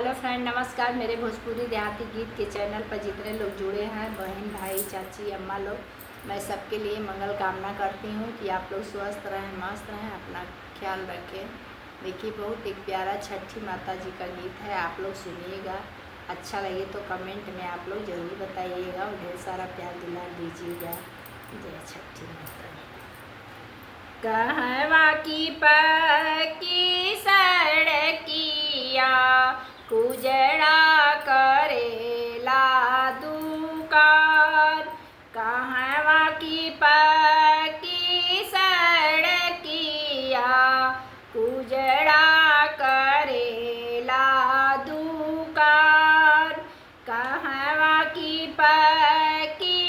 Hello friend, नमस्कार। मेरे भोजपुरी देहाती गीत के चैनल पर जितने लोग जुड़े हैं, बहन भाई चाची अम्मा लोग, मैं सबके लिए मंगल कामना करती हूँ कि आप लोग स्वस्थ रहें, मस्त रहें, अपना ख्याल रखें। देखिए, बहुत एक प्यारा छठी माता जी का गीत है, आप लोग सुनिएगा। अच्छा लगे तो कमेंट में आप लोग ज़रूर बताइएगा और ढेर सारा प्यार दुलार दीजिएगा। जय छठी माता। कहवा की पक्की सड़किया कुजड़ा करेला दुकान। कहवा की पक्की सड़किया कुजड़ा करेला दुकान। कहवा की पक्की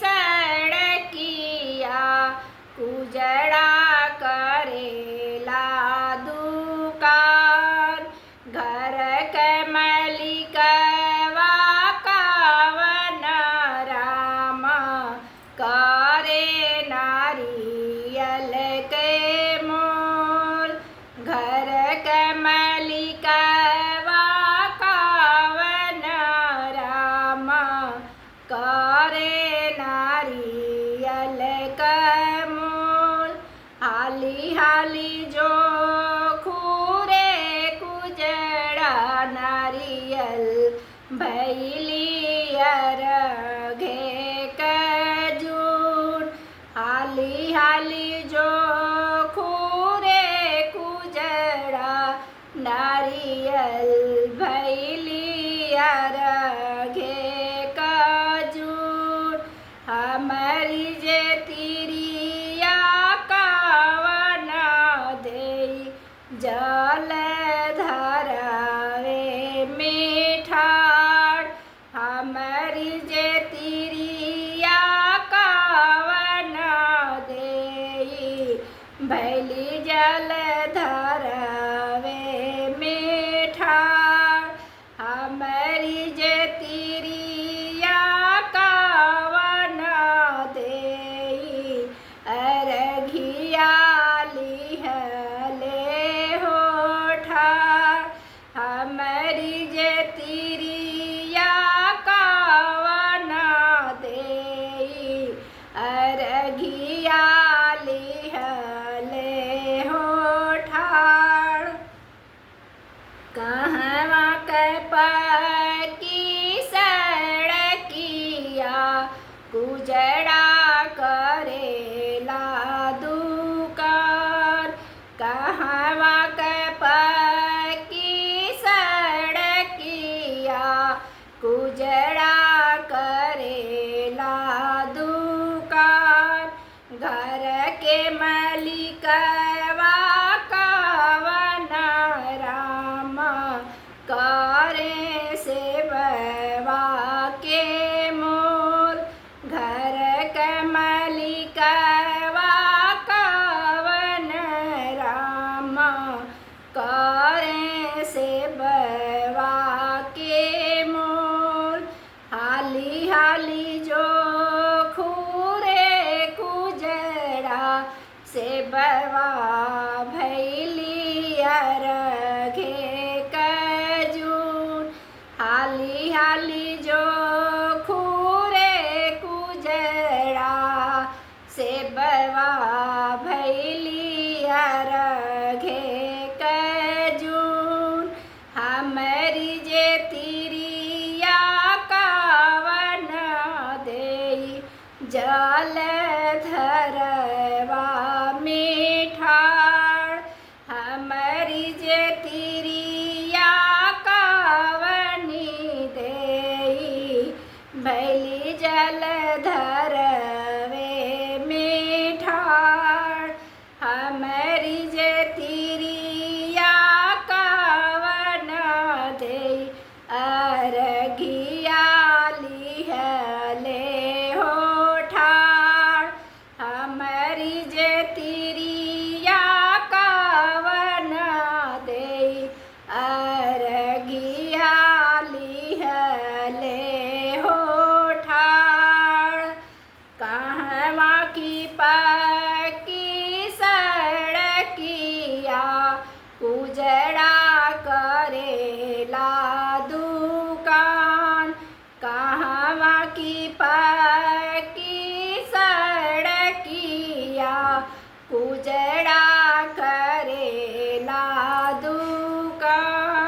सड़किया कुजड़ा करेला दुकान। घर के मलिकवा कवन राम करे नारियल के मोल। घर के मलिकवा कवन राम करे नारियल के मोल। हाली हाली जो खूरे कुजड़ा नारियल भैली अरघे कजून। हाली हाली जो खूरे कुजड़ा नारियल भैली अरघे कजून। हमारी जे तिरिया कवन देई जल धरवे में ठाड़। हमारी जे तिरिया कवन देई भैली जल धरवे में ठाड़। हमारी जे तिरिया कवन देई अरघिया लिहले हो ठाड़। हमारी जे तिरिया कवन देई अरघिया लिहले हो ठाड़। कहवा के पक्की सड़किया कुजड़ा करेला दुकान। कहवा के पक्की सड़किया कुजड़ा करेला दुकान। घर के मलिकवा कवन राम करे सेववा के मोल। घर के मलिकवा कवन राम करे सेववा के मोल। हाली हाली जो खूरे कुजड़ा सेववा भैली अरघे कजून। हाली हाली जो खूरे कुजड़ा सेववा भैली अरघे कजून। हमारी जे तिरिया कवन देई जल धरवा में ठाड़। हमारी जे तिरिया कवनी देई भैली जल धरवे में ठाड़। हमारी जे तिरिया कवन देई कहवा की पक्की सड़किया उजड़ा